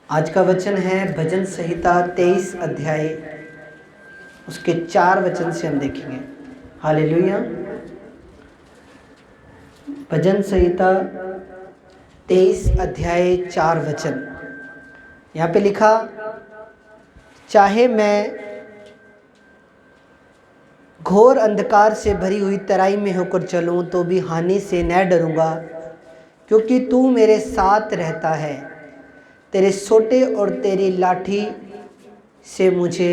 आज का वचन है भजन संहिता 23 अध्याय उसके 4 वचन से हम देखेंगे। हालेलुया। भजन संहिता 23 अध्याय 4 वचन। यहाँ पे लिखा, चाहे मैं घोर अंधकार से भरी हुई तराई में होकर चलूं तो भी हानि से न डरूंगा, क्योंकि तू मेरे साथ रहता है। तेरे सोटे और तेरी लाठी से मुझे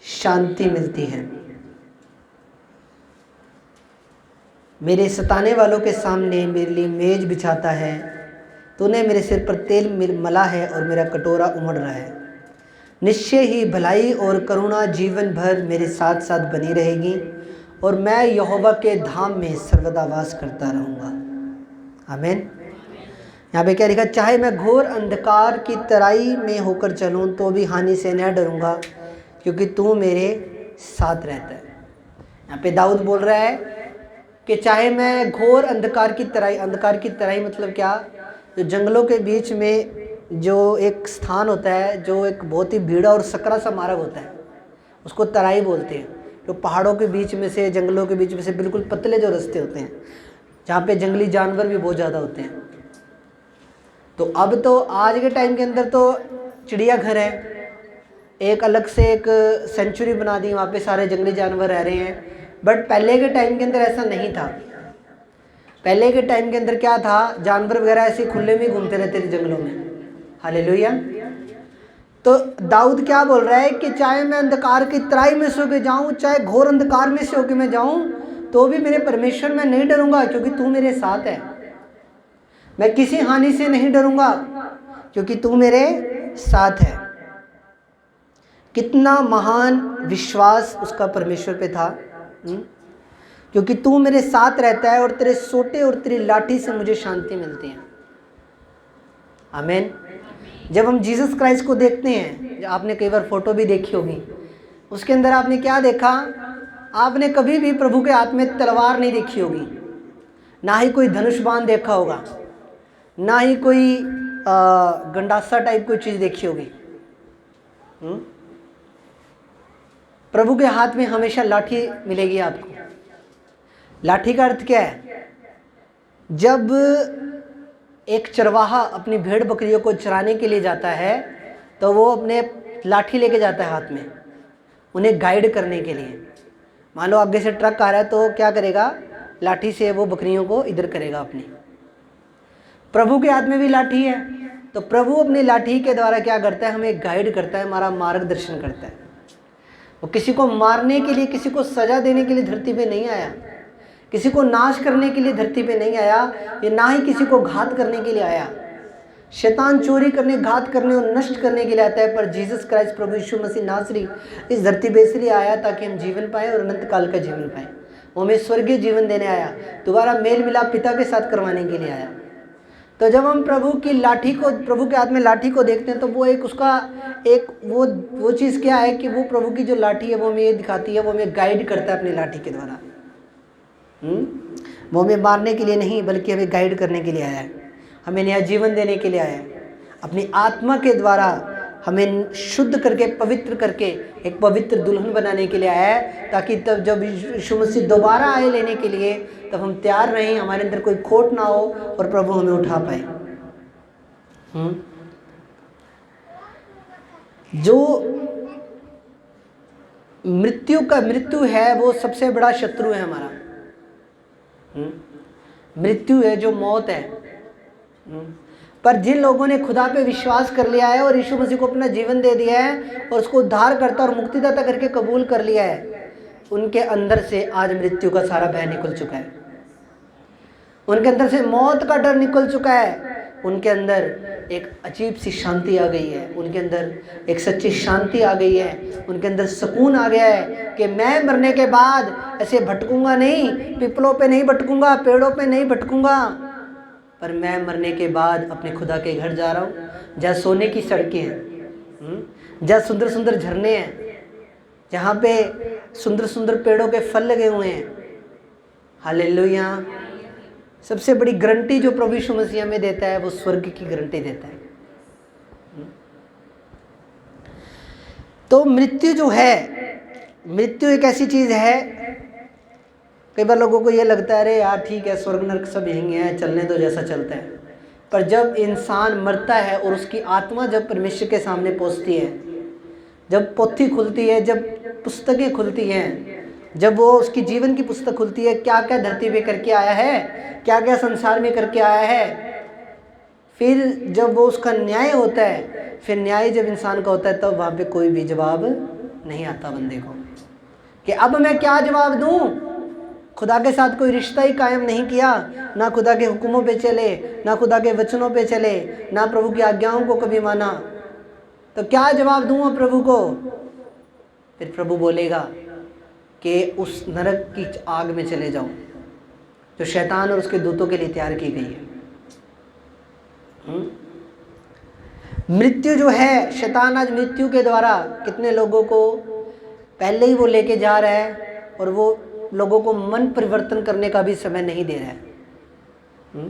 शांति मिलती है। मेरे सताने वालों के सामने मेरे लिए मेज बिछाता है। तूने मेरे सिर पर तेल मला है और मेरा कटोरा उमड़ रहा है। निश्चय ही भलाई और करुणा जीवन भर मेरे साथ साथ बनी रहेगी और मैं यहोवा के धाम में सर्वदा वास करता रहूँगा। आमीन। यहाँ पे क्या लिखा, चाहे मैं घोर अंधकार की तराई में होकर चलूँ तो भी हानि से न डरूंगा, क्योंकि तू मेरे साथ रहता है। यहाँ पे दाऊद बोल रहा है कि चाहे मैं घोर अंधकार की तराई मतलब क्या, जो जंगलों के बीच में जो एक स्थान होता है, जो एक बहुत ही भीड़ा और सकरा सा मार्ग होता है, उसको तराई बोलते हैं। जो पहाड़ों के बीच में से, जंगलों के बीच में से बिल्कुल पतले जो रास्ते होते हैं, जहाँ पे जंगली जानवर भी बहुत ज़्यादा होते हैं। तो अब तो आज के टाइम के अंदर तो चिड़ियाघर है, एक अलग से एक सेंचुरी बना दी, वहाँ पे सारे जंगली जानवर रह रहे हैं। बट पहले के टाइम के अंदर ऐसा नहीं था। पहले के टाइम के अंदर क्या था, जानवर वगैरह ऐसे खुले में घूमते रहते थे जंगलों में। हालेलुया। तो दाऊद क्या बोल रहा है कि चाहे मैं अंधकार की तराई में से होकर जाऊं, चाहे घोर अंधकार में से होकर मैं जाऊं, तो भी मेरे परमेश्वर मैं नहीं डरूंगा, क्योंकि तू मेरे साथ है। मैं किसी हानि से नहीं डरूंगा, क्योंकि तू मेरे साथ है। कितना महान विश्वास उसका परमेश्वर पे था। क्योंकि तू मेरे साथ रहता है और तेरे सोटे और तेरी लाठी से मुझे शांति मिलती है। आमीन। जब हम जीसस क्राइस्ट को देखते हैं, आपने कई बार फोटो भी देखी होगी, उसके अंदर आपने क्या देखा, आपने कभी भी प्रभु के हाथ में तलवार नहीं देखी होगी, ना ही कोई धनुष बाण देखा होगा, ना ही कोई गंडासा टाइप कोई चीज़ देखी होगी। प्रभु के हाथ में हमेशा लाठी मिलेगी आपको। लाठी का अर्थ क्या है? जब एक चरवाहा अपनी भेड़ बकरियों को चराने के लिए जाता है तो वो अपने लाठी लेके जाता है हाथ में, उन्हें गाइड करने के लिए। मान लो आगे से ट्रक आ रहा है तो क्या करेगा, लाठी से वो बकरियों को इधर करेगा अपनी। प्रभु के हाथ में भी लाठी है, तो प्रभु अपनी लाठी के द्वारा क्या करता है, हमें गाइड करता है, हमारा मार्गदर्शन करता है। वो किसी को मारने के लिए, किसी को सजा देने के लिए धरती पे नहीं आया, किसी को नाश करने के लिए धरती पे नहीं आया, ये ना ही किसी को घात करने के लिए आया। शैतान चोरी करने, घात करने और नष्ट करने के लिए आता है, पर जीसस क्राइस्ट प्रभु यीशु मसीह नासरी इस धरती पे इसलिए आया ताकि हम जीवन पाएं और अनंत काल का जीवन पाएं। वो हमें स्वर्गीय जीवन देने आया, दोबारा मेल मिलाप पिता के साथ करवाने के लिए आया। तो जब हम प्रभु की लाठी को, प्रभु के हाथ में लाठी को देखते हैं, तो वो एक उसका एक वो चीज़ क्या है कि वो प्रभु की जो लाठी है वो हमें ये दिखाती है, वो हमें गाइड करता है अपनी लाठी के द्वारा। वो हमें मारने के लिए नहीं, बल्कि हमें गाइड करने के लिए आया है, हमें नया जीवन देने के लिए आया है। अपनी आत्मा के द्वारा हमें शुद्ध करके, पवित्र करके एक पवित्र दुल्हन बनाने के लिए आया है, ताकि तब जब यीशु मसीह दोबारा आए लेने के लिए, तब हम तैयार रहें, हमारे अंदर कोई खोट ना हो और प्रभु हमें उठा पाए। जो मृत्यु है वो सबसे बड़ा शत्रु है हमारा। मृत्यु है, जो मौत है। पर जिन लोगों ने खुदा पे विश्वास कर लिया है और यीशु मसीह को अपना जीवन दे दिया है और उसको उद्धारकर्ता और मुक्तिदाता करके कबूल कर लिया है, उनके अंदर से आज मृत्यु का सारा भय निकल चुका है। उनके अंदर से मौत का डर निकल चुका है। उनके अंदर एक अजीब सी शांति आ गई है, उनके अंदर एक सच्ची शांति आ गई है, उनके अंदर सुकून आ गया है कि मैं मरने के बाद ऐसे भटकूंगा नहीं, पिपलों पे नहीं भटकूंगा, पेड़ों पे नहीं भटकूंगा, पर मैं मरने के बाद अपने खुदा के घर जा रहा हूँ, जहाँ सोने की सड़कें हैं, जहाँ सुंदर सुंदर झरने हैं, जहाँ पे सुंदर सुंदर पेड़ों के फल लगे हुए हैं। हालेलुया। सबसे बड़ी गारंटी जो प्रभु यीशु मसीह हमें देता है वो स्वर्ग की गारंटी देता है। तो मृत्यु जो है, मृत्यु एक ऐसी चीज़ है, कई बार लोगों को ये लगता है अरे यार ठीक है स्वर्ग नरक सब यहीं है, चलने दो जैसा चलता है। पर जब इंसान मरता है और उसकी आत्मा जब परमेश्वर के सामने पहुंचती है, जब पोथी खुलती है, जब पुस्तकें खुलती हैं, जब वो उसकी जीवन की पुस्तक खुलती है, क्या क्या धरती पे करके आया है, क्या क्या संसार में करके आया है, फिर जब वो उसका न्याय होता है, फिर न्याय जब इंसान का होता है तब वहाँ पे कोई भी जवाब नहीं आता बंदे को कि अब मैं क्या जवाब दूँ। खुदा के साथ कोई रिश्ता ही कायम नहीं किया, ना खुदा के हुक्मों पे चले, ना खुदा के वचनों पे चले, ना प्रभु की आज्ञाओं को कभी माना, तो क्या जवाब दूँ प्रभु को। फिर प्रभु बोलेगा कि उस नरक की आग में चले जाओ जो शैतान और उसके दूतों के लिए तैयार की गई है। मृत्यु जो है, शैतान आज मृत्यु के द्वारा कितने लोगों को पहले ही वो लेके जा रहा है और वो लोगों को मन परिवर्तन करने का भी समय नहीं दे रहा है।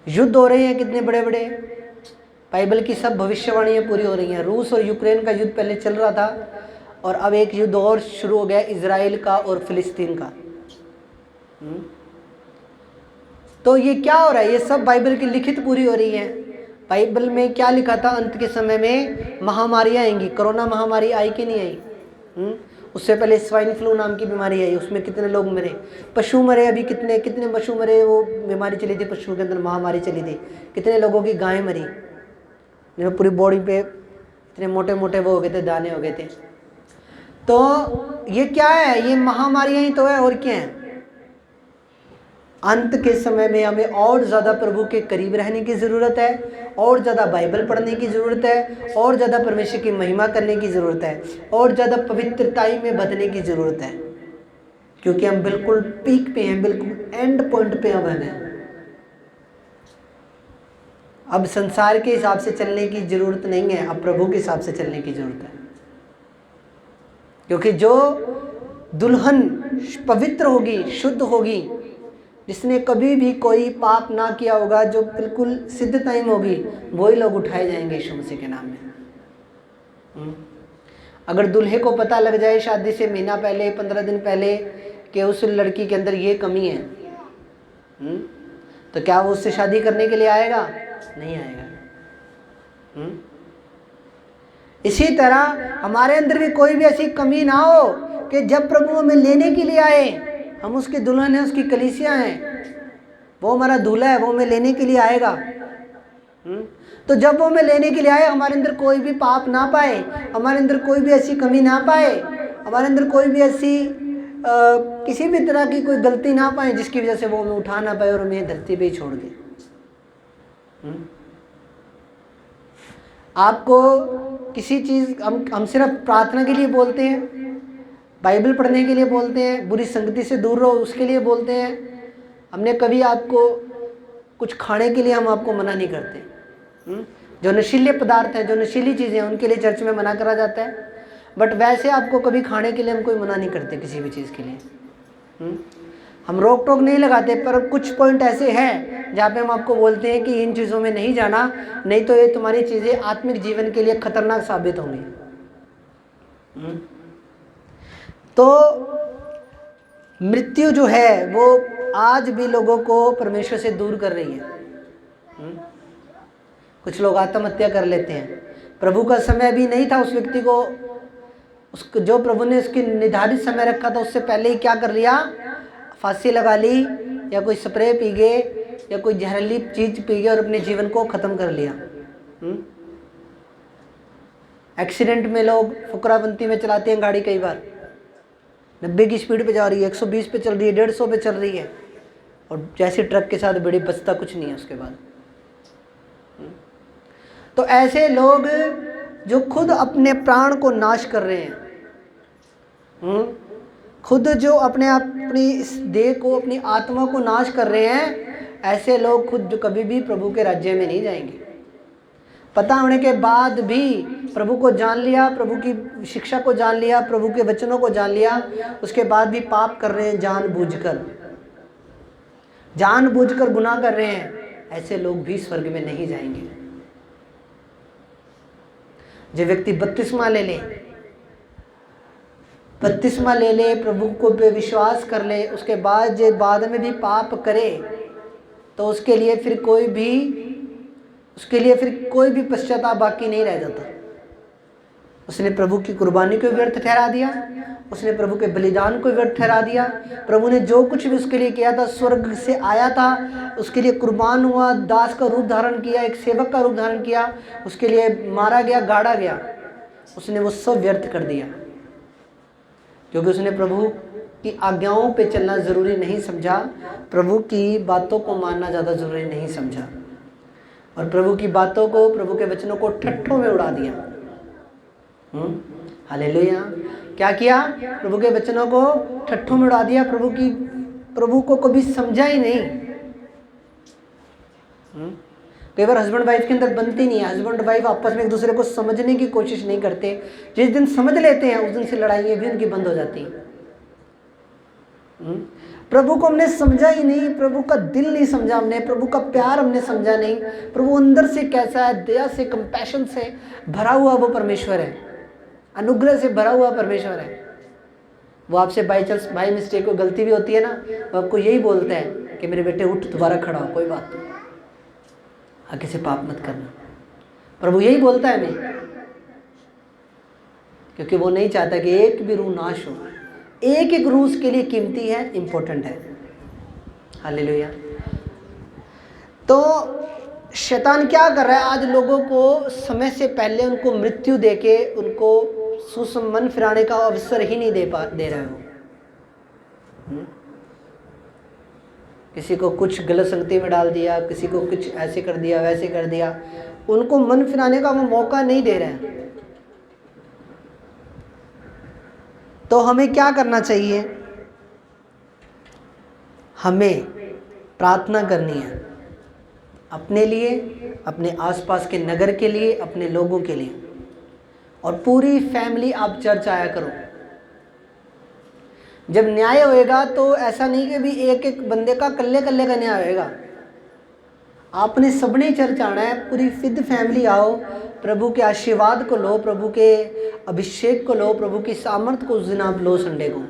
युद्ध हो रहे हैं कितने बड़े बड़े, बाइबल की सब भविष्यवाणियाँ पूरी हो रही हैं। रूस और यूक्रेन का युद्ध पहले चल रहा था और अब एक युद्ध और शुरू हो गया, इजराइल का और फिलिस्तीन का। तो ये क्या हो रहा है, ये सब बाइबल की लिखित पूरी हो रही है। बाइबल में क्या लिखा था, अंत के समय में महामारियाँ आएंगी। कोरोना महामारी आई कि नहीं आई? उससे पहले स्वाइन फ्लू नाम की बीमारी आई, उसमें कितने लोग मरे, पशु मरे, अभी कितने पशु मरे, वो बीमारी चली थी पशुओं के अंदर, महामारी चली थी, कितने लोगों की गायें मरी, पूरी बॉडी पे इतने मोटे मोटे वो हो गए थे, दाने हो गए थे। तो ये क्या है, ये महामारियाँ ही तो है, और क्या है। अंत के समय में हमें और ज़्यादा प्रभु के करीब रहने की ज़रूरत है, और ज़्यादा बाइबल पढ़ने की ज़रूरत है, और ज़्यादा परमेश्वर की महिमा करने की ज़रूरत है, और ज़्यादा पवित्रताई में बदलने की ज़रूरत है, क्योंकि हम बिल्कुल पीक पे हैं, बिल्कुल एंड पॉइंट पे हम हैं। अब संसार के हिसाब से चलने की ज़रूरत नहीं है, अब प्रभु के हिसाब से चलने की ज़रूरत है। क्योंकि जो दुल्हन पवित्र होगी, शुद्ध होगी, जिसने कभी भी कोई पाप ना किया होगा, जो बिल्कुल सिद्ध टाइम होगी, वही लोग उठाए जाएंगे यीशु मसीह के नाम में। अगर दूल्हे को पता लग जाए शादी से महीना पहले, 15 दिन पहले कि उस लड़की के अंदर ये कमी है, तो क्या वो उससे शादी करने के लिए आएगा? नहीं आएगा। इसी तरह हमारे अंदर भी कोई भी ऐसी कमी ना हो कि जब प्रभु हमें लेने के लिए आए, हम उसकी दुल्हन है, उसकी कलीसिया हैं, वो हमारा दूल्हा है, वो हमें लेने के लिए आएगा। तो जब वो हमें लेने के लिए आए, हमारे अंदर कोई भी पाप ना पाए, हमारे अंदर कोई भी ऐसी कमी ना पाए, हमारे अंदर कोई भी ऐसी किसी भी तरह की कोई गलती ना पाए जिसकी वजह से वो हमें उठा ना पाए और हमें धरती पे ही छोड़ दे। आपको किसी चीज़, हम सिर्फ प्रार्थना के लिए बोलते हैं, बाइबल पढ़ने के लिए बोलते हैं, बुरी संगति से दूर रहो उसके लिए बोलते हैं। हमने कभी आपको कुछ खाने के लिए हम आपको मना नहीं करते। जो नशीले पदार्थ हैं, जो नशीली चीज़ें हैं, उनके लिए चर्च में मना करा जाता है, बट वैसे आपको कभी खाने के लिए हम कोई मना नहीं करते किसी भी चीज़ के लिए। हम रोक टोक नहीं लगाते, पर कुछ पॉइंट ऐसे हैं जहाँ पे हम आपको बोलते हैं कि इन चीज़ों में नहीं जाना, नहीं तो ये तुम्हारी चीज़ें आत्मिक जीवन के लिए खतरनाक साबित होंगी। तो मृत्यु जो है वो आज भी लोगों को परमेश्वर से दूर कर रही है। कुछ लोग आत्महत्या कर लेते हैं। प्रभु का समय भी नहीं था उस व्यक्ति को, उसको जो प्रभु ने उसकी निर्धारित समय रखा था उससे पहले ही क्या कर लिया, फांसी लगा ली, या कोई स्प्रे पी गए, या कोई जहरीली चीज पी गए और अपने जीवन को खत्म कर लिया। एक्सीडेंट में लोग फुकरापंती में चलाते हैं गाड़ी, कई बार 90 की स्पीड पे जा रही है, 120 पे चल रही है, 150 पे चल रही है, और जैसे ट्रक के साथ बड़ी बचता कुछ नहीं है उसके बाद। तो ऐसे लोग जो खुद अपने प्राण को नाश कर रहे हैं, खुद जो अपनी इस देह को, अपनी आत्मा को नाश कर रहे हैं, ऐसे लोग खुद कभी भी प्रभु के राज्य में नहीं जाएंगे। पता होने के बाद भी प्रभु को जान लिया, प्रभु की शिक्षा को जान लिया, प्रभु के वचनों को जान लिया, उसके बाद भी पाप कर रहे हैं, जानबूझकर गुनाह कर रहे हैं, ऐसे लोग भी स्वर्ग में नहीं जाएंगे। जो व्यक्ति बपतिस्मा ले ले, बपतिस्मा ले ले, प्रभु को पे विश्वास कर ले, उसके बाद जो बाद में भी पाप करे तो उसके लिए फिर कोई भी पश्चाताप बाकी नहीं रह जाता। उसने प्रभु की कुर्बानी को व्यर्थ ठहरा दिया, उसने प्रभु के बलिदान को व्यर्थ ठहरा दिया। प्रभु ने जो कुछ भी उसके लिए किया था, स्वर्ग से आया था, उसके लिए कुर्बान हुआ, दास का रूप धारण किया, एक सेवक का रूप धारण किया, उसके लिए मारा गया, गाड़ा गया, उसने वो सब व्यर्थ कर दिया, क्योंकि उसने प्रभु की आज्ञाओं पे चलना ज़रूरी नहीं समझा, प्रभु की बातों को मानना ज़्यादा ज़रूरी नहीं समझा, और प्रभु की बातों को, प्रभु के वचनों को ठट्ठों में उड़ा दिया। हालेलुया। क्या किया? प्रभु के वचनों को ठट्ठों में उड़ा दिया, प्रभु को कभी समझा ही नहीं। कई बार हस्बैंड वाइफ के अंदर बनती नहीं है, हस्बैंड वाइफ आपस में एक दूसरे को समझने की कोशिश नहीं करते। जिस दिन समझ लेते हैं उस दिन से लड़ाइयाँ भी उनकी बंद हो जाती हैं। प्रभु को हमने समझा ही नहीं, प्रभु का दिल नहीं समझा हमने, प्रभु का प्यार हमने समझा नहीं, प्रभु अंदर से कैसा है, दया से, कंपैशन से भरा हुआ वो परमेश्वर है, अनुग्रह से भरा हुआ परमेश्वर है। वो आपसे बाई मिस्टेक को गलती भी होती है ना, वो आपको यही बोलता है कि मेरे बेटे उठ, दोबारा खड़ा हो, कोई बात नहीं, आगे से पाप मत करना। प्रभु यही बोलता है हमें, क्योंकि वो नहीं चाहता कि एक भी रूह नाश हो। एक एक रूह उसके लिए कीमती है, इंपॉर्टेंट है। हालेलुया। तो शैतान क्या कर रहा है? आज लोगों को समय से पहले उनको मृत्यु देके उनको सुसमन फिराने का अवसर ही नहीं दे रहा है वो। किसी को कुछ गलत संगति में डाल दिया, किसी को कुछ ऐसे कर दिया, वैसे कर दिया, उनको मन फिराने का वो मौका नहीं दे रहे हैं। तो हमें क्या करना चाहिए? हमें प्रार्थना करनी है अपने लिए, अपने आसपास के नगर के लिए, अपने लोगों के लिए, और पूरी फैमिली आप चर्च आया करो। जब न्याय होएगा तो ऐसा नहीं कि भी एक एक बंदे का कल्ले कल्ले का न्याय होएगा, आपने सबने चर्च आना है, पूरी फिद फैमिली आओ, प्रभु के आशीर्वाद को लो, प्रभु के अभिषेक को लो, प्रभु की सामर्थ को उस दिन आप लो। संडे को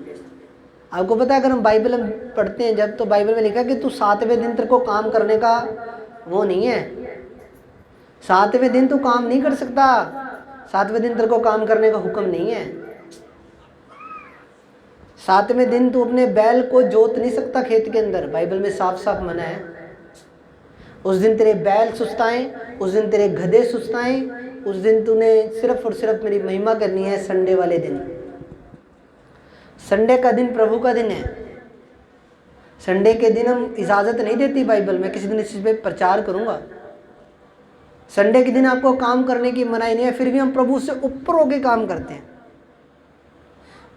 आपको पता है, अगर हम बाइबल पढ़ते हैं जब, तो बाइबल में लिखा है कि तू 7वें दिन तेरे को काम करने का वो नहीं है, 7वें दिन तू काम नहीं कर सकता, 7वें दिन तेरे को काम करने का हुक्म नहीं है। 7वें दिन तू अपने बैल को जोत नहीं सकता खेत के अंदर, बाइबल में साफ साफ मना है। उस दिन तेरे बैल सुस्ताएं, उस दिन तेरे गधे सुस्ताएं, उस दिन तूने सिर्फ और सिर्फ मेरी महिमा करनी है। संडे वाले दिन, संडे का दिन प्रभु का दिन है। संडे के दिन हम इजाज़त नहीं देती बाइबल में, किसी दिन इस चीज़ पे प्रचार करूँगा। संडे के दिन आपको काम करने की मनाही नहीं है, फिर भी हम प्रभु से ऊपर होके काम करते हैं।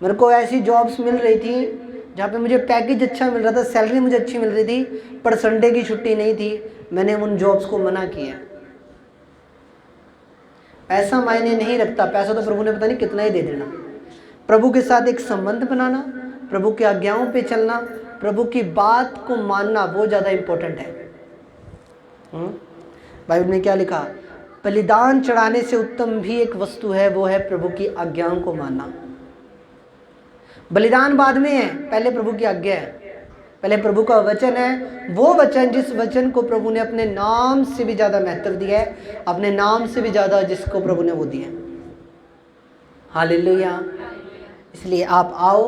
मेरे को ऐसी जॉब्स मिल रही थी जहाँ पे मुझे पैकेज अच्छा मिल रहा था, सैलरी मुझे अच्छी मिल रही थी, पर संडे की छुट्टी नहीं थी। मैंने उन जॉब्स को मना किया। पैसा मायने नहीं रखता, पैसा तो प्रभु ने पता नहीं कितना ही दे देना। प्रभु के साथ एक संबंध बनाना, प्रभु की आज्ञाओं पे चलना, प्रभु की बात को मानना, वो ज़्यादा इम्पोर्टेंट है। बाइबल में क्या लिखा? बलिदान चढ़ाने से उत्तम भी एक वस्तु है, वो है प्रभु की आज्ञाओं को मानना। बलिदान बाद में है, पहले प्रभु की आज्ञा है, पहले प्रभु का वचन है। वो वचन, जिस वचन को प्रभु ने अपने नाम से भी ज़्यादा महत्व दिया है, अपने नाम से भी ज़्यादा जिसको प्रभु ने वो दिया। हालेलुया। इसलिए आप आओ,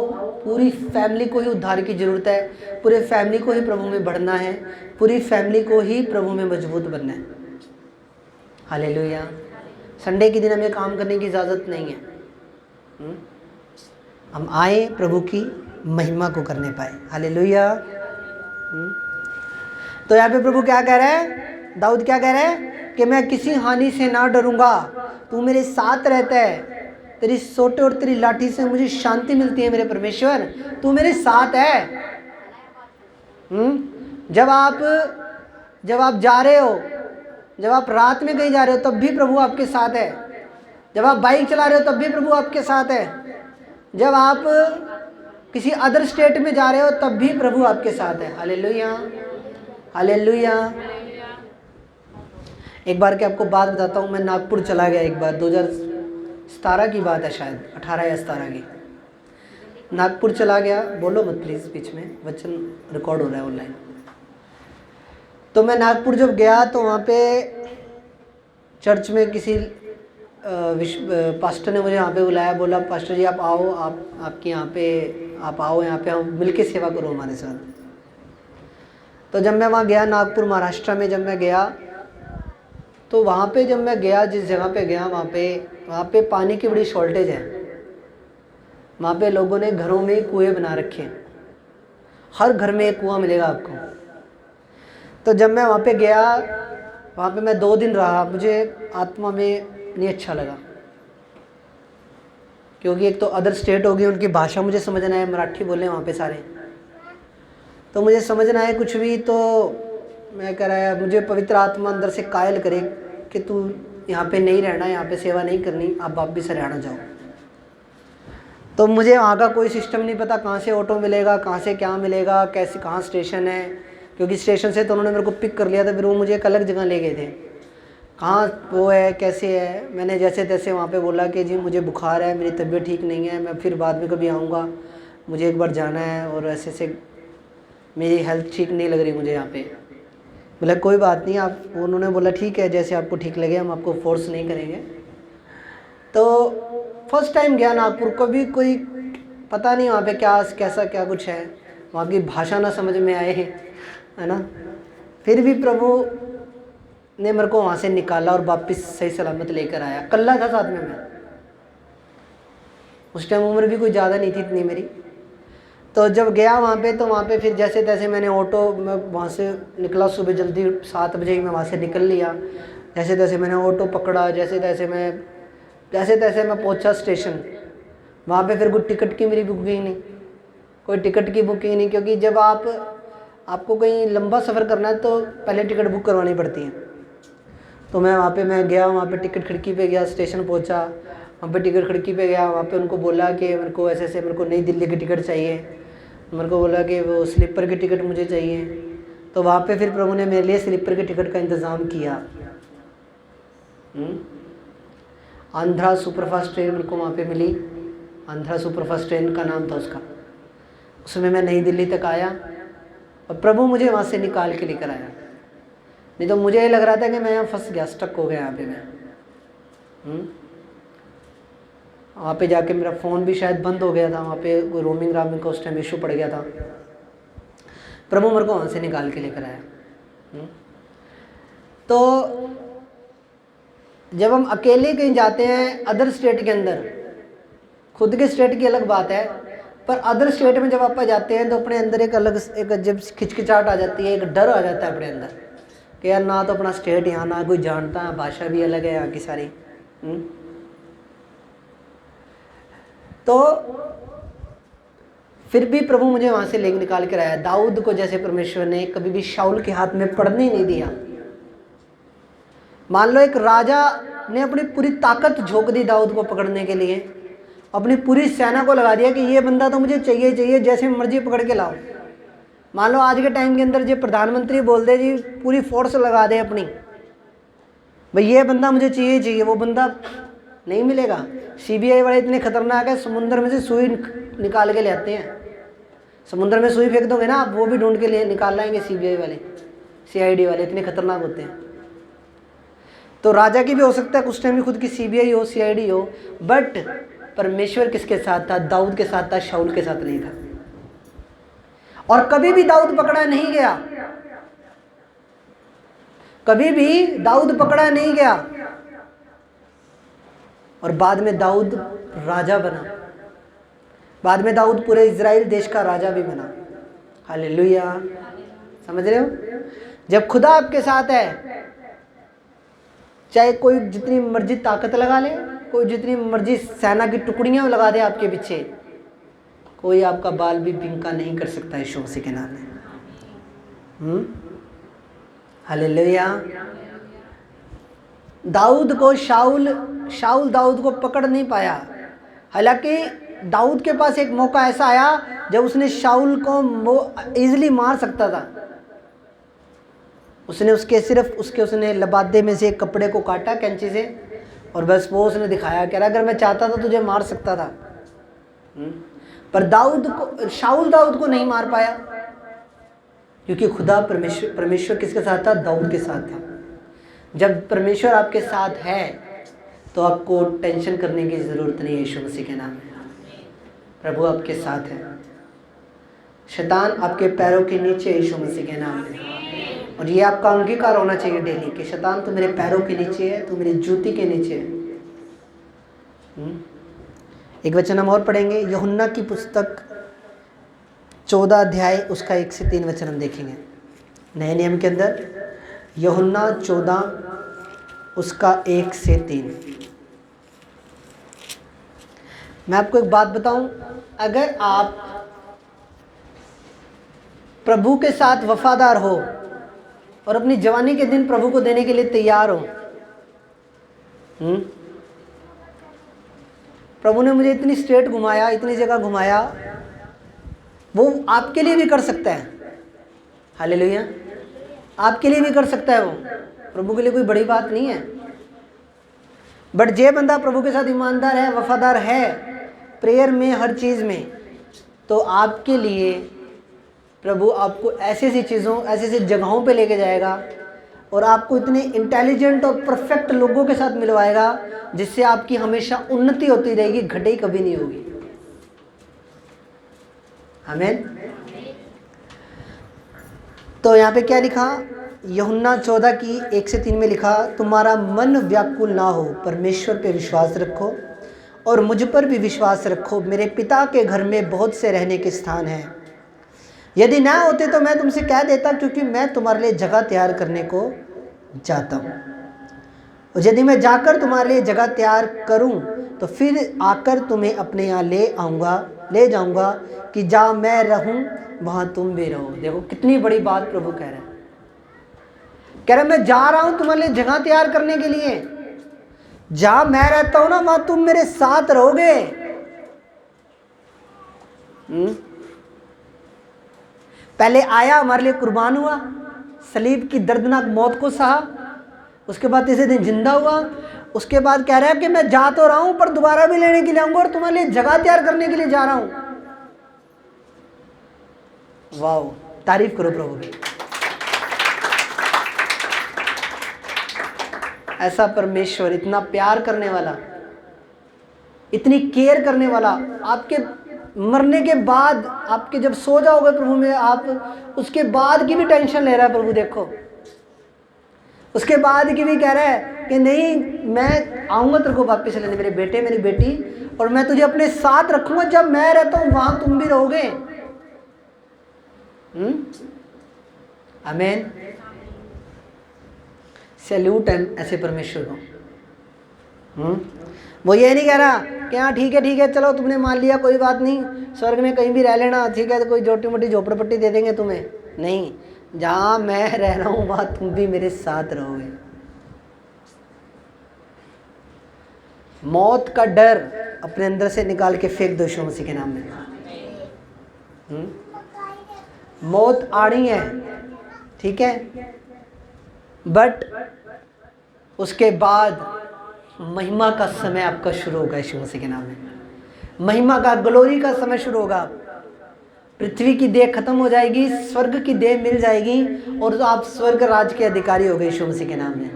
पूरी फैमिली को ही उद्धार की ज़रूरत है, पूरे फैमिली को ही प्रभु में बढ़ना है, पूरी फैमिली को ही प्रभु में मजबूत बनना है। हालेलुया। संडे के दिन हमें काम करने की इजाज़त नहीं है। हम आए प्रभु की महिमा को करने पाए। हालेलुया। तो यहाँ पे प्रभु क्या कह रहा है? दाऊद क्या कह रहा है कि मैं किसी हानि से ना डरूंगा, तू मेरे साथ रहता है, तेरी सोटे और तेरी लाठी से मुझे शांति मिलती है। मेरे परमेश्वर, तू मेरे साथ है। जब आप जा रहे हो, जब आप रात में कहीं जा रहे हो तब भी प्रभु आपके साथ है। जब आप बाइक चला रहे हो तब भी प्रभु आपके साथ है। जब आप किसी अदर स्टेट में जा रहे हो तब भी प्रभु आपके साथ है। Hallelujah, hallelujah. एक बार की आपको बात बताता हूँ। मैं नागपुर चला गया एक बार, 17 की बात है शायद, 18 या 17 की। नागपुर चला गया, बोलो मत प्लीज़, बीच में वचन रिकॉर्ड हो रहा है ऑनलाइन। तो मैं नागपुर जब गया तो वहाँ पे चर्च में किसी पास्टर ने मुझे यहाँ पे बुलाया, बोला पास्टर जी आप आओ, आपके यहाँ पे आप आओ, यहाँ पे हम मिल के सेवा करो हमारे साथ। तो जब मैं वहाँ गया नागपुर महाराष्ट्र में, जब मैं गया तो वहाँ पे जब मैं गया जिस जगह पे गया वहाँ पे पानी की बड़ी शॉर्टेज है। वहाँ पे लोगों ने घरों में कुएं बना रखे हैं, हर घर में एक कुआं मिलेगा आपको। तो जब मैं वहाँ पे गया, वहाँ पे मैं 2 दिन रहा, मुझे आत्मा में नहीं अच्छा लगा, क्योंकि एक तो अदर स्टेट होगी, उनकी भाषा मुझे समझ ना आए, मराठी बोले वहाँ पे सारे, तो मुझे समझ ना आए कुछ भी। तो मैं कह रहा है मुझे पवित्र आत्मा अंदर से कायल करे कि तू यहाँ पे नहीं रहना, यहाँ पे सेवा नहीं करनी, आप वापस हरियाणा जाओ। तो मुझे वहाँ का कोई सिस्टम नहीं पता, कहाँ से ऑटो मिलेगा, कहाँ से क्या मिलेगा, कैसे कहाँ स्टेशन है, क्योंकि स्टेशन से तो उन्होंने मेरे को पिक कर लिया था, फिर वो मुझे एक अलग जगह ले गए थे, कहाँ वो है कैसे है। मैंने जैसे तैसे वहाँ पे बोला कि जी मुझे बुखार है, मेरी तबीयत ठीक नहीं है, मैं फिर बाद में कभी आऊँगा, मुझे एक बार जाना है, और ऐसे से मेरी हेल्थ ठीक नहीं लग रही मुझे यहाँ पे। बोला कोई बात नहीं, आप, उन्होंने बोला ठीक है जैसे आपको ठीक लगे, हम आपको फोर्स नहीं करेंगे। तो फर्स्ट टाइम गया नागपुर, कभी कोई पता नहीं वहाँ पे क्या कैसा क्या कुछ है, वहाँ की भाषा ना समझ में आए, है ना। फिर भी प्रभु ने मेरे को वहाँ से निकाला और वापस सही सलामत लेकर आया। कल्ला था साथ में मैं, उस टाइम उम्र भी कोई ज़्यादा नहीं थी इतनी मेरी। तो जब गया वहाँ पे, तो वहाँ पे फिर जैसे तैसे मैंने ऑटो, मैं वहाँ से निकला सुबह जल्दी 7 बजे ही मैं वहाँ से निकल लिया। जैसे तैसे मैंने ऑटो पकड़ा, जैसे तैसे मैं पहुँचा स्टेशन। वहाँ पे फिर कोई टिकट की मेरी बुकिंग नहीं, कोई टिकट की बुकिंग नहीं, क्योंकि जब आपको कहीं लंबा सफ़र करना है तो पहले टिकट बुक करवानी पड़ती है। तो मैं गया, वहाँ पे टिकट खिड़की पे गया, स्टेशन पहुँचा, वहाँ पे टिकट खिड़की पे गया, वहाँ पे उनको बोला कि मेरे को ऐसे मेरे को नई दिल्ली की टिकट चाहिए, मेरे को बोला कि वो स्लीपर की टिकट मुझे चाहिए। तो वहाँ पे फिर प्रभु ने मेरे लिए स्लीपर की टिकट का इंतज़ाम किया। आंध्रा सुपरफास्ट ट्रेन मेरे को वहाँ पे मिली, आंध्रा सुपरफास्ट ट्रेन का नाम था उसका। उसमें मैं नई दिल्ली तक आया और प्रभु मुझे वहाँ से निकाल के लेकर आया। नहीं तो मुझे ये लग रहा था कि मैं यहाँ फंस गया, स्टक हो गया यहाँ पे मैं। वहाँ पे जाके मेरा फ़ोन भी शायद बंद हो गया था, वहाँ पे कोई रोमिंग का उस टाइम इशू पड़ गया था। प्रभु मेरे को वहाँ से निकाल के लेकर आया। तो जब हम अकेले कहीं जाते हैं अदर स्टेट के अंदर, खुद के स्टेट की अलग बात है, पर अदर स्टेट में जब आप जाते हैं तो अपने अंदर एक अलग जब खिचकिचाहट आ जाती है, एक डर आ जाता है अपने अंदर कि यार ना तो अपना स्टेट यहाँ ना कोई जानता है, भाषा भी अलग है यहाँ की सारी। तो फिर भी प्रभु मुझे वहाँ से लेकर निकाल कर आया। दाऊद को जैसे परमेश्वर ने कभी भी शाऊल के हाथ में पड़ने नहीं दिया। मान लो एक राजा ने अपनी पूरी ताकत झोंक दी दाऊद को पकड़ने के लिए, अपनी पूरी सेना को लगा दिया कि ये बंदा तो मुझे चाहिए, जैसे मर्जी पकड़ के लाओ। मान लो आज के टाइम के अंदर जो प्रधानमंत्री बोल दे जी पूरी फोर्स लगा दे अपनी, भाई ये बंदा मुझे चाहिए, वो बंदा नहीं मिलेगा। सीबीआई वाले इतने खतरनाक है, समुद्र में से सुई निकाल के ले आते हैं। समुद्र में सुई फेंक दोगे ना आप, वो भी ढूंढ के लिए निकाल लाएंगे सीबीआई वाले, सीआईडी वाले, इतने खतरनाक होते हैं। तो राजा की भी हो सकता है कुछ टाइम में खुद की सीबीआई हो, सीआईडी हो, बट परमेश्वर किसके साथ था? दाऊद के साथ था, शाऊल के साथ नहीं था। और कभी भी दाऊद पकड़ा नहीं गया, कभी भी दाऊद पकड़ा नहीं गया। और बाद में दाऊद राजा बना, बाद में दाऊद पूरे इजराइल देश का राजा भी बना। हालेलुया, समझ रहे हो? जब खुदा आपके साथ है, चाहे कोई जितनी मर्जी ताकत लगा ले, कोई जितनी मर्जी सेना की टुकड़ियां लगा दे आपके पीछे, कोई आपका बाल भी बिंका नहीं कर सकता यीशु मसीह के नाम में। हालेलुया। दाऊद को शाऊल दाऊद को पकड़ नहीं पाया। हालांकि दाऊद के पास एक मौका ऐसा आया जब उसने शाऊल को इजीली मार सकता था। उसने लबादे में से एक कपड़े को काटा कैंची से, और बस वो उसने दिखाया, कह रहा अगर मैं चाहता था तुझे मार सकता था। पर शाऊल दाऊद को नहीं मार पाया, क्योंकि खुदा परमेश्वर किसके साथ था? दाऊद के साथ था। जब परमेश्वर आपके साथ है तो आपको टेंशन करने की ज़रूरत नहीं है। यीशु मसीह के नाम में प्रभु आपके साथ है। शैतान आपके पैरों के नीचे है यीशु मसीह के नाम में। और ये आपका अंगीकार होना चाहिए डेली कि शैतान तो मेरे पैरों के नीचे है, तो मेरी जूती के नीचे है। एक वचन हम और पढ़ेंगे, यूहन्ना की पुस्तक 14 अध्याय उसका 1 से 3 वचन हम देखेंगे। नए नियम के अंदर यूहन्ना 14 उसका 1 से 3। मैं आपको एक बात बताऊं, अगर आप प्रभु के साथ वफादार हो और अपनी जवानी के दिन प्रभु को देने के लिए तैयार हो, प्रभु ने मुझे इतनी स्टेट घुमाया, इतनी जगह घुमाया, वो आपके लिए भी कर सकता है। हालेलुया, आपके लिए भी कर सकता है। वो प्रभु के लिए कोई बड़ी बात नहीं है। बट जे बंदा प्रभु के साथ ईमानदार है, वफादार है, प्रेयर में, हर चीज़ में, तो आपके लिए प्रभु आपको ऐसी ऐसी चीज़ों, ऐसी ऐसी जगहों पे लेके जाएगा और आपको इतने इंटेलिजेंट और परफेक्ट लोगों के साथ मिलवाएगा जिससे आपकी हमेशा उन्नति होती रहेगी, घटाई कभी नहीं होगी। आमीन। तो यहाँ पे क्या लिखा? यूहन्ना 14 की 1 से 3 में लिखा, तुम्हारा मन व्याकुल ना हो, परमेश्वर पे विश्वास रखो और मुझ पर भी विश्वास रखो। मेरे पिता के घर में बहुत से रहने के स्थान हैं। यदि ना होते तो मैं तुमसे कह देता, क्योंकि मैं तुम्हारे लिए जगह तैयार करने को जाता हूँ। और यदि मैं जाकर तुम्हारे लिए जगह तैयार करूँ तो फिर आकर तुम्हें अपने यहाँ ले जाऊँगा कि जहाँ मैं रहूँ वहाँ तुम भी रहो। देखो कितनी बड़ी बात प्रभु कह रहे हैं। कह रहे मैं जा रहा हूँ तुम्हारे लिए जगह तैयार करने के लिए। जहाँ मैं रहता हूँ ना, वहाँ तुम मेरे साथ रहोगे। पहले आया, हमारे लिए कुर्बान हुआ, सलीब की दर्दनाक मौत को सहा, उसके बाद तीसरे दिन जिंदा हुआ। उसके बाद कह रहा है कि मैं जा तो रहा हूं पर दोबारा भी लेने के लिए आऊंगा और तुम्हारे लिए जगह तैयार करने के लिए जा रहा हूं। वाह, तारीफ करो प्रभु की। ऐसा परमेश्वर, इतना प्यार करने वाला, इतनी केयर करने वाला, आपके मरने के बाद, आपके जब सो जाओगे प्रभु में, आप उसके बाद की भी टेंशन ले रहा है प्रभु। देखो उसके बाद की भी कह रहा है कि नहीं, मैं आऊँगा तेरे को वापस लेने, मेरे बेटे मेरी बेटी, और मैं तुझे अपने साथ रखूँगा। जब मैं रहता हूँ वहाँ तुम भी रहोगे। आमीन। सैल्यूट है ऐसे परमेश्वर को। वो ये नहीं कह रहा कि हाँ ठीक है चलो तुमने मान लिया, कोई बात नहीं, स्वर्ग में कहीं भी रह लेना, ठीक है, तो कोई छोटी मोटी झोपड़पट्टी दे देंगे तुम्हें। नहीं, जहाँ मैं रह रहा हूँ वहाँ तुम भी मेरे साथ रहोगे। मौत का डर अपने अंदर से निकाल के फेंक दो यीशु मसीह के नाम में। मौत आड़ी है, ठीक है, बट उसके बाद महिमा का समय आपका शुरू होगा यीशु मसीह के नाम में। महिमा का, ग्लोरी का समय शुरू होगा। पृथ्वी की देह खत्म हो जाएगी, स्वर्ग की देह मिल जाएगी और आप स्वर्ग राज के अधिकारी हो गए यीशु मसीह के नाम में।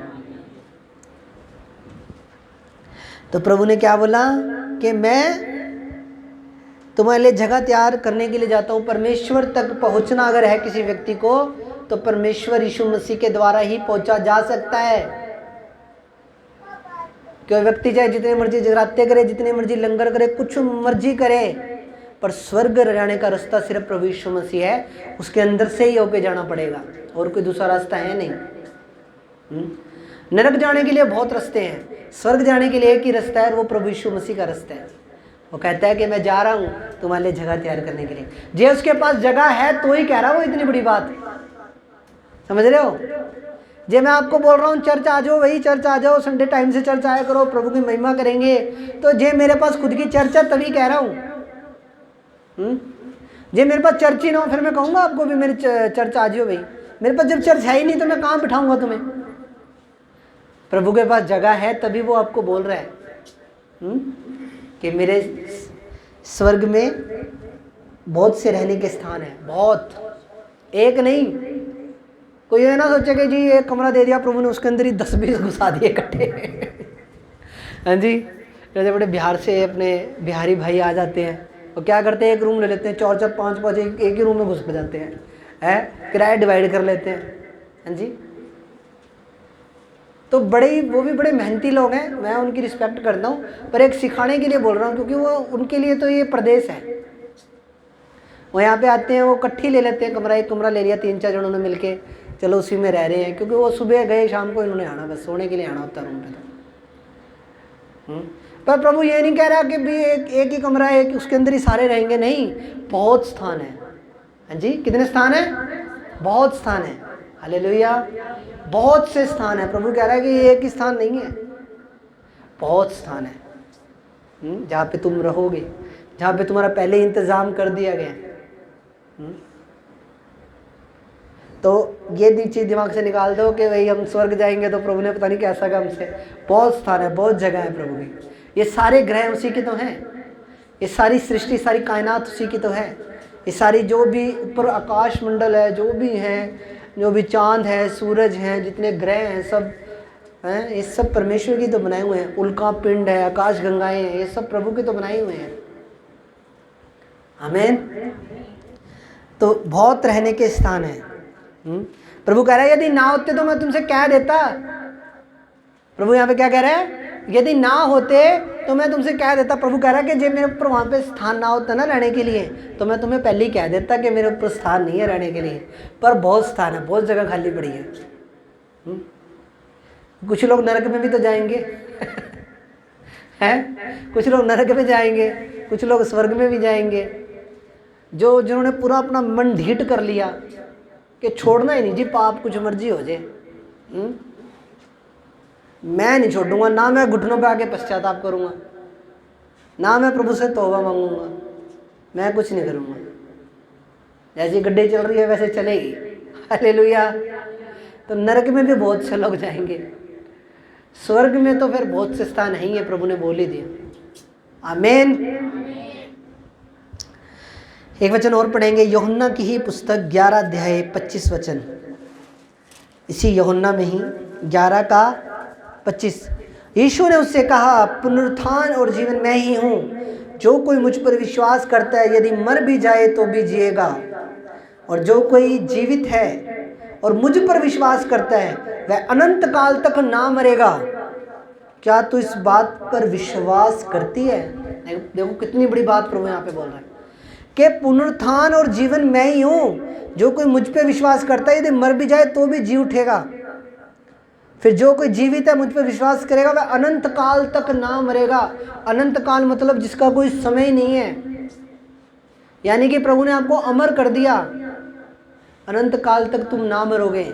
तो प्रभु ने क्या बोला कि मैं तुम्हारे लिए जगह तैयार करने के लिए जाता हूँ। परमेश्वर तक पहुँचना अगर है किसी व्यक्ति को, तो परमेश्वर यीशु मसीह के द्वारा ही पहुँचा जा सकता है। कोई व्यक्ति चाहे जितने मर्जी जगराते करे, जितने मर्जी लंगर करे, कुछ मर्जी करे, पर स्वर्ग जाने का रास्ता सिर्फ प्रभु यीशु मसीह है। उसके अंदर से ही होके जाना पड़ेगा, और कोई दूसरा रास्ता है नहीं। नरक जाने के लिए बहुत रास्ते हैं, स्वर्ग जाने के लिए एक ही रास्ता है, और वो प्रभु यीशु मसीह का रास्ता है। वो कहता है कि मैं जा रहा हूँ तुम्हारे लिए जगह तैयार करने के लिए। जे उसके पास जगह है तो ही कह रहा वो इतनी बड़ी बात, समझ रहे हो। जे मैं आपको बोल रहा हूँ चर्च आ जाओ, वही चर्च आ जाओ, संडे टाइम से चर्च आया करो, प्रभु की महिमा करेंगे, तो जे मेरे पास खुद की चर्च है तभी कह रहा हूँ। जे मेरे पास चर्च ही ना हो फिर मैं कहूँगा आपको भी मेरी चर्च आ जाओ भाई। मेरे पास जब चर्च है ही नहीं तो मैं कहाँ बिठाऊंगा तुम्हें। प्रभु के पास जगह है तभी वो आपको बोल रहा है कि मेरे स्वर्ग में बहुत से रहने के स्थान है, बहुत, एक नहीं। कोई ये ना सोचे कि जी एक कमरा दे दिया प्रभु ने, उसके अंदर ही 10-20 घुसा दिए इकट्ठे। हाँ जी, जैसे बड़े बिहार से अपने बिहारी भाई आ जाते हैं, वो क्या करते हैं, एक रूम ले लेते हैं, 4-4 5-5 एक ही रूम में घुस जाते हैं, किराया डिवाइड कर लेते हैं। हाँ जी, तो वो भी बड़े मेहनती लोग हैं, मैं उनकी रिस्पेक्ट करता हूँ, पर एक सिखाने के लिए बोल रहा हूँ, क्योंकि वो उनके लिए तो ये प्रदेश है। वो यहाँ पे आते हैं, वो इकट्ठी ले लेते हैं कमरा, एक कमरा ले लिया 3-4 जनों ने मिलके, चलो उसी में रह रहे हैं, क्योंकि वो सुबह गए शाम को इन्होंने आना, बस सोने के लिए आना होता रूम पे। तो पर प्रभु ये नहीं कह रहा कि भी एक ही कमरा है, उसके अंदर ही सारे रहेंगे, नहीं, बहुत स्थान है। हाँ जी, कितने स्थान है? बहुत स्थान है। हालेलुया, बहुत से स्थान है। प्रभु कह रहा है कि ये एक ही स्थान नहीं है, बहुत स्थान है जहाँ पे तुम रहोगे, जहाँ पे तुम्हारा पहले इंतजाम कर दिया गया। तो ये चीज़ दिमाग से निकाल दो कि भाई हम स्वर्ग जाएंगे तो प्रभु ने पता नहीं कैसा कहा हमसे। बहुत स्थान है, बहुत जगह है प्रभु की। ये सारे ग्रह उसी के तो हैं, ये सारी सृष्टि, सारी कायनात उसी की तो है। ये सारी जो भी ऊपर आकाश मंडल है, जो भी है, जो भी चांद है, सूरज हैं, जितने ग्रह हैं, सब हैं, ये सब परमेश्वर की तो बनाए हुए हैं। उल्का पिंड है, आकाश गंगाएं हैं, ये सब प्रभु के तो बनाए हुए हैं। आमीन। तो बहुत रहने के स्थान है। प्रभु कह रहा है यदि ना होते तो मैं तुमसे कह देता। प्रभु यहाँ पे क्या कह रहा है? यदि ना होते तो मैं तुमसे कह देता। प्रभु कह रहा है कि जब मेरे ऊपर वहाँ पे स्थान ना होता ना रहने के लिए, तो मैं तुम्हें पहले ही कह देता कि मेरे ऊपर स्थान नहीं है रहने के लिए। पर बहुत स्थान है, बहुत जगह खाली पड़ी है। कुछ लोग नरक में भी तो जाएंगे हैं, कुछ लोग नरक में जाएंगे, कुछ लोग स्वर्ग में भी जाएंगे। जिन्होंने पूरा अपना मन ढीठ कर लिया कि छोड़ना ही नहीं जी, पाप कुछ मर्जी हो जाए, मैं नहीं छोड़ूंगा, ना मैं घुटनों पे आके पश्चाताप करूंगा, ना मैं प्रभु से तौबा मांगूंगा, मैं कुछ नहीं करूंगा। जैसी गड्डी चल रही है वैसे चलेगी। हालेलुया। तो नरक में भी बहुत से लोग जाएंगे, स्वर्ग में तो फिर बहुत से स्थान नहीं है, प्रभु ने बोल ही दिया। आमीन। एक वचन और पढ़ेंगे, यूहन्ना की ही पुस्तक 11 अध्याय 25 वचन। इसी यूहन्ना में ही 11 का 25। यीशु ने उससे कहा, पुनरुत्थान और जीवन मैं ही हूँ। जो कोई मुझ पर विश्वास करता है यदि मर भी जाए तो भी जिएगा, और जो कोई जीवित है और मुझ पर विश्वास करता है वह अनंत काल तक ना मरेगा। क्या तू इस बात पर विश्वास करती है? देखो कितनी बड़ी बात प्रभु यहाँ पे बोल रहा है कि पुनरुत्थान और जीवन मैं ही हूँ। जो कोई मुझ पे विश्वास करता है यदि मर भी जाए तो भी जी उठेगा। फिर जो कोई जीवित है मुझ पे विश्वास करेगा वह अनंत काल तक ना मरेगा। अनंत काल मतलब जिसका कोई समय नहीं है, यानी कि प्रभु ने आपको अमर कर दिया। अनंत काल तक तुम ना मरोगे,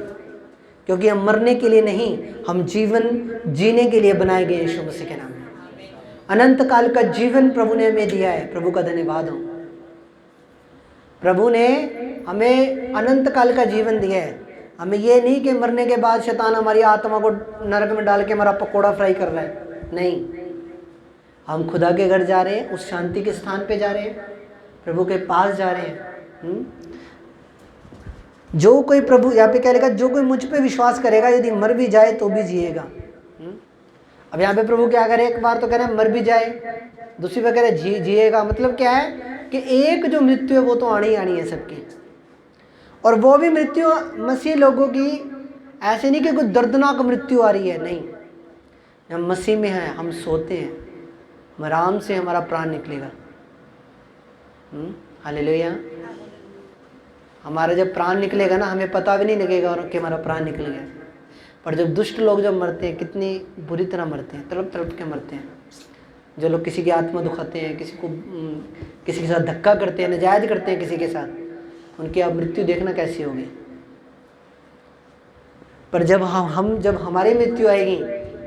क्योंकि हम मरने के लिए नहीं, हम जीवन जीने के लिए बनाए गए यीशु मसीह के नाम में। अनंत काल का जीवन प्रभु ने हमें दिया है। प्रभु का धन्यवाद हो। प्रभु ने हमें अनंत काल का जीवन दिया है। हमें ये नहीं कि मरने के बाद शैतान हमारी आत्मा को नरक में डाल के हमारा पकोड़ा फ्राई कर रहा है, नहीं। हम खुदा के घर जा रहे हैं, उस शांति के स्थान पे जा रहे हैं, प्रभु के पास जा रहे हैं। जो कोई, प्रभु यहाँ पे क्या लिखा, जो कोई मुझ पे विश्वास करेगा यदि मर भी जाए तो भी जिएगा। अब यहाँ पे प्रभु क्या करे, एक बार तो कह रहे हैं मर भी जाए, दूसरी बार कह रहे जिएगा। मतलब क्या है कि एक जो मृत्यु है वो तो आनी आनी है सबकी, और वो भी मृत्यु मसीह लोगों की ऐसे नहीं कि कोई दर्दनाक मृत्यु आ रही है, नहीं। हम मसीह में हैं, हम सोते हैं, आराम से हमारा प्राण निकलेगा। हालेलुया। हमारा जब प्राण निकलेगा ना, हमें पता भी नहीं लगेगा और कि हमारा प्राण निकल गया। पर जब दुष्ट लोग जब मरते हैं, कितनी बुरी तरह मरते हैं, तड़प तड़प के मरते हैं। जो लोग किसी की आत्मा दुखाते हैं, किसी के साथ धक्का करते हैं, नाजायज करते हैं किसी के साथ, उनकी अब मृत्यु देखना कैसी होगी। पर जब जब हमारी मृत्यु आएगी,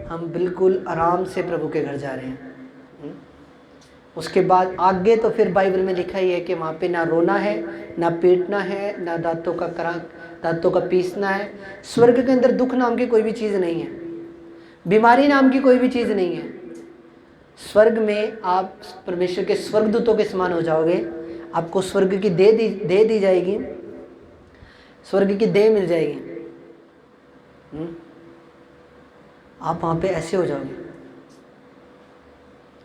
हम बिल्कुल आराम से प्रभु के घर जा रहे हैं। उसके बाद आगे तो फिर बाइबल में लिखा ही है कि वहाँ पे ना रोना है, ना पीटना है, ना दांतों का पीसना है। स्वर्ग के अंदर दुख नाम की कोई भी चीज़ नहीं है। बीमारी नाम की कोई भी चीज़ नहीं है। स्वर्ग में आप परमेश्वर के स्वर्गदूतों के समान हो जाओगे। आपको स्वर्ग की दे दी जाएगी, स्वर्ग की देह मिल जाएगी। आप वहाँ पे ऐसे हो जाओगे।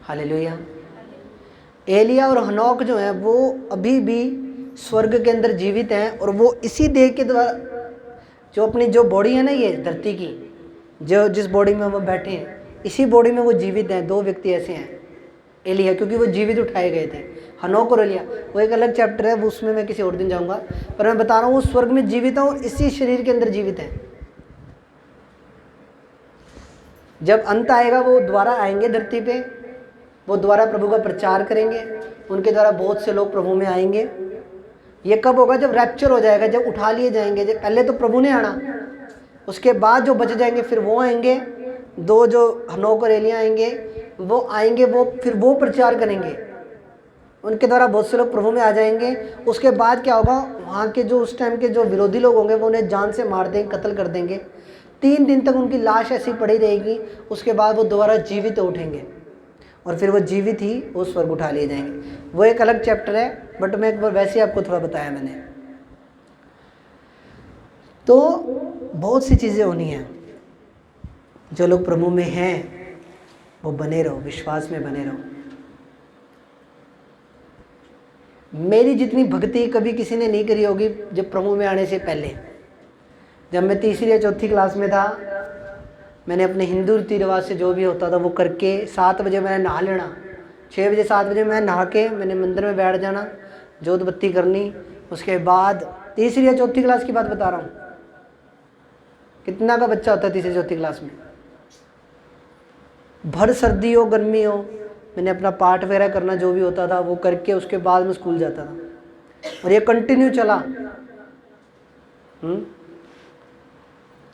हालेलुया। एलिया और हनोक जो है वो अभी भी स्वर्ग के अंदर जीवित हैं, और वो इसी देह के द्वारा, जो अपनी जो बॉडी है ना ये धरती की, जो जिस बॉडी में वो बैठे हैं, इसी बॉडी में वो जीवित हैं। 2 व्यक्ति ऐसे हैं, एलिया, क्योंकि वो जीवित उठाए गए थे। हनोक और एलिया वो एक अलग चैप्टर है, वो उसमें मैं किसी और दिन जाऊंगा, पर मैं बता रहा हूँ वो स्वर्ग में जीवित है और इसी शरीर के अंदर जीवित है। जब अंत आएगा वो दोबारा आएंगे धरती पे, वो दोबारा प्रभु का प्रचार करेंगे, उनके द्वारा बहुत से लोग प्रभु में आएंगे। ये कब होगा? जब रैप्चर हो जाएगा, जब उठा लिए जाएंगे। जब पहले तो प्रभु ने आना, उसके बाद जो बच जाएंगे फिर वो आएंगे। 2 जो हनोक और एलिया आएंगे, वो आएंगे, वो फिर वो प्रचार करेंगे, उनके द्वारा बहुत से लोग प्रभु में आ जाएंगे। उसके बाद क्या होगा? वहाँ के जो उस टाइम के जो विरोधी लोग होंगे वो उन्हें जान से मार देंगे, कत्ल कर देंगे। 3 दिन तक उनकी लाश ऐसी पड़ी रहेगी। उसके बाद वो दोबारा जीवित उठेंगे और फिर वो जीवित ही वो स्वर्ग उठा लिए जाएंगे। वो एक अलग चैप्टर है, बट मैं एक बार वैसे ही आपको थोड़ा बताया मैंने। तो बहुत सी चीज़ें होनी हैं। जो लोग प्रभु में हैं वो बने रहो, विश्वास में बने रहो। मेरी जितनी भक्ति कभी किसी ने नहीं करी होगी जब प्रभु में आने से पहले। जब मैं 3री या 4थी क्लास में था, मैंने अपने हिंदू रीति रिवाज से जो भी होता था वो करके 7 बजे मैंने नहा लेना। 6 बजे 7 बजे मैं नहा के मैंने मंदिर में बैठ जाना, जोत बत्ती करनी। उसके बाद 3री या 4थी क्लास की बात बता रहा हूँ। कितना का बच्चा होता है 3री 4थी क्लास में? भर सर्दी हो गर्मी हो, मैंने अपना पाठ वगैरह करना जो भी होता था वो करके उसके बाद मैं स्कूल जाता था, और ये कंटिन्यू चला।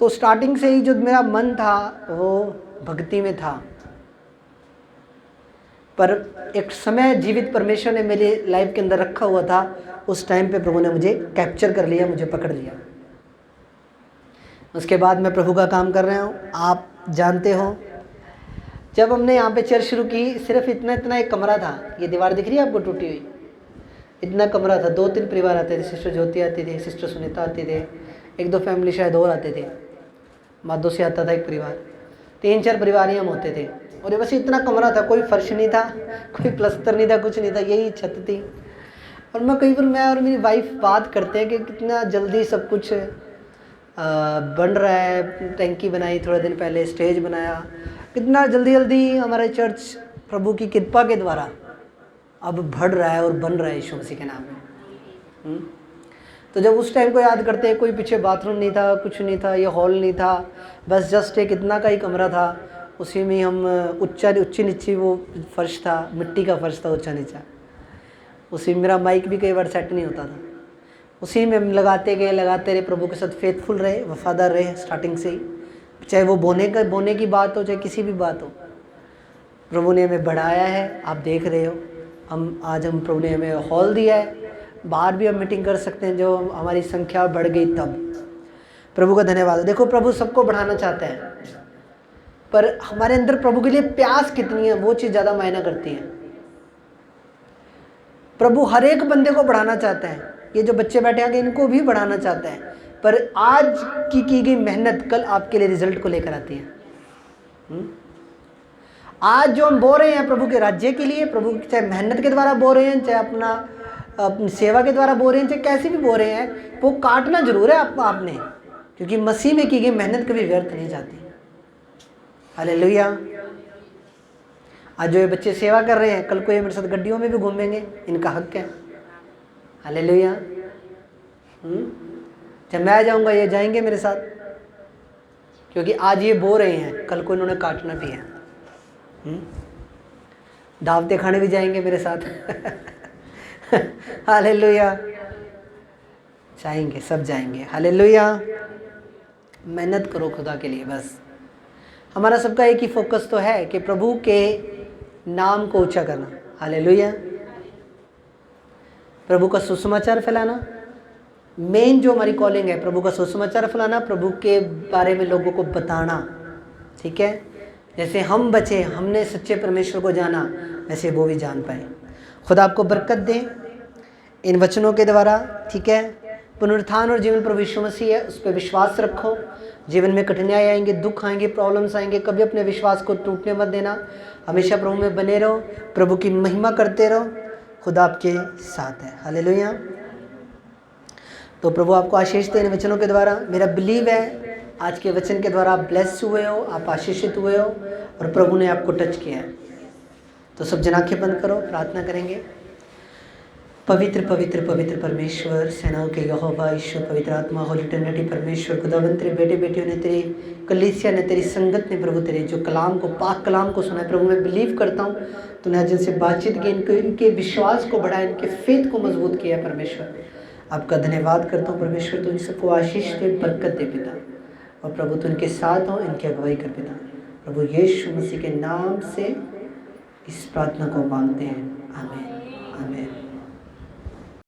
तो स्टार्टिंग से ही जो मेरा मन था वो भक्ति में था। पर एक समय जीवित परमेश्वर ने मेरी लाइफ के अंदर रखा हुआ था, उस टाइम पे प्रभु ने मुझे कैप्चर कर लिया, मुझे पकड़ लिया। उसके बाद मैं प्रभु का काम कर रहा हूँ। आप जानते हो जब हमने यहाँ पे चर्च शुरू की, सिर्फ इतना एक कमरा था। ये दीवार दिख रही है आपको टूटी हुई? इतना कमरा था। 2-3 परिवार आते थे। सिस्टर ज्योति आती थी, सिस्टर सुनीता आती थे, 1-2 फैमिली शायद और आते थे। माधो से आता था एक परिवार, 3-4 परिवार ही हम होते थे। और ये बस इतना कमरा था, कोई फर्श नहीं था, कोई प्लस्तर नहीं था, कुछ नहीं था, यही छत थी। और मैं और मेरी वाइफ बात करते हैं कि कितना जल्दी सब कुछ बन रहा है। टैंकी बनाई थोड़े दिन पहले, स्टेज बनाया, कितना जल्दी हमारा चर्च प्रभु की कृपा के द्वारा अब बढ़ रहा है और बन रहा है यीशु मसीह के नाम में। तो जब उस टाइम को याद करते हैं, कोई पीछे बाथरूम नहीं था, कुछ नहीं था, ये हॉल नहीं था, बस जस्ट एक इतना का ही कमरा था। उसी में हम ऊंची नीची वो फर्श था, मिट्टी का फर्श था ऊंचा नीचा। उसी में मेरा माइक भी कई बार सेट नहीं होता था। उसी में हम लगाते रहे, प्रभु के साथ फेथफुल रहे, वफादार रहे स्टार्टिंग से ही। चाहे वो बोने की बात हो, चाहे किसी भी बात हो, प्रभु ने हमें बढ़ाया है। आप देख रहे हो, हम प्रभु ने हमें हॉल दिया है, बाहर भी हम मीटिंग कर सकते हैं। जो हमारी संख्या बढ़ गई तब प्रभु का धन्यवाद। देखो प्रभु सबको बढ़ाना चाहता है, पर हमारे अंदर प्रभु के लिए प्यास कितनी है वो चीज़ ज़्यादा मायना करती है। प्रभु हर एक बंदे को बढ़ाना चाहता है। ये जो बच्चे बैठे आगे इनको भी बढ़ाना चाहता है, पर आज की गई मेहनत कल आपके लिए रिजल्ट को लेकर आती है। आज जो हम बो रहे हैं प्रभु के राज्य के लिए, प्रभु चाहे मेहनत के द्वारा बो रहे हैं, चाहे अपनी सेवा के द्वारा बो रहे हैं, चाहे कैसे भी बो रहे हैं, वो काटना जरूर है आपने, क्योंकि मसीह में की गई मेहनत कभी व्यर्थ नहीं जाती। हालेलुया। आज जो ये बच्चे सेवा कर रहे हैं, कल को ये मेरे साथ गड्डियों में भी घूमेंगे, इनका हक है। हालेलुया। जब मैं जाऊंगा ये जाएंगे मेरे साथ, क्योंकि आज ये बो रहे हैं, कल को इन्होंने काटना भी है। दावते खाने भी जाएंगे मेरे साथ। हालेलुया। जाएंगे, सब जाएंगे। हालेलुया। मेहनत करो खुदा के लिए। बस हमारा सबका एक ही फोकस तो है कि प्रभु के नाम को ऊंचा करना। हालेलुया। प्रभु का सुसमाचार फैलाना, मेन जो हमारी कॉलिंग है, प्रभु का सुसमाचार फैलाना, प्रभु के बारे में लोगों को बताना। ठीक है, जैसे हम बचे, हमने सच्चे परमेश्वर को जाना, वैसे वो भी जान पाए। खुदा आपको बरकत दे इन वचनों के द्वारा, ठीक है। पुनरुत्थान और जीवन प्रभु यीशु मसीह है, उस पर विश्वास रखो। जीवन में कठिनाई आएंगे, दुख आएंगे, प्रॉब्लम्स आएंगे, कभी अपने विश्वास को टूटने मत देना। हमेशा प्रभु में बने रहो, प्रभु की महिमा करते रहो। खुदा आपके साथ है। हालेलुया। तो प्रभु आपको आशीष दे इन वचनों के द्वारा। मेरा बिलीव है आज के वचन के द्वारा आप ब्लेस हुए हो, आप आशीषित हुए हो और प्रभु ने आपको टच किया है। तो सब जन आंखें बंद करो, प्रार्थना करेंगे। पवित्र पवित्र पवित्र परमेश्वर, सेनाओं के यहोवा ईश्वर, पवित्र आत्मा, होली ट्रिनिटी परमेश्वर, खुदावंद तेरे बेटे बेटियों ने, तेरी कलीसिया ने, तेरी संगत ने प्रभु तेरे जो कलाम को, पाक कलाम को सुना है प्रभु, मैं बिलीव करता हूँ तूने आज जिनसे बातचीत की, इनके विश्वास को बढ़ाया, इनके फेथ को मजबूत किया परमेश्वर। आपका धन्यवाद करता हूँ परमेश्वर। तू इन सबको आशीष दे, बरकत दे पिता, और प्रभु तू इनके साथ हो, इनकी अगुवाई कर पिता। प्रभु यीशु मसीह के नाम से इस प्रार्थना को मांगते हैं, आमीन।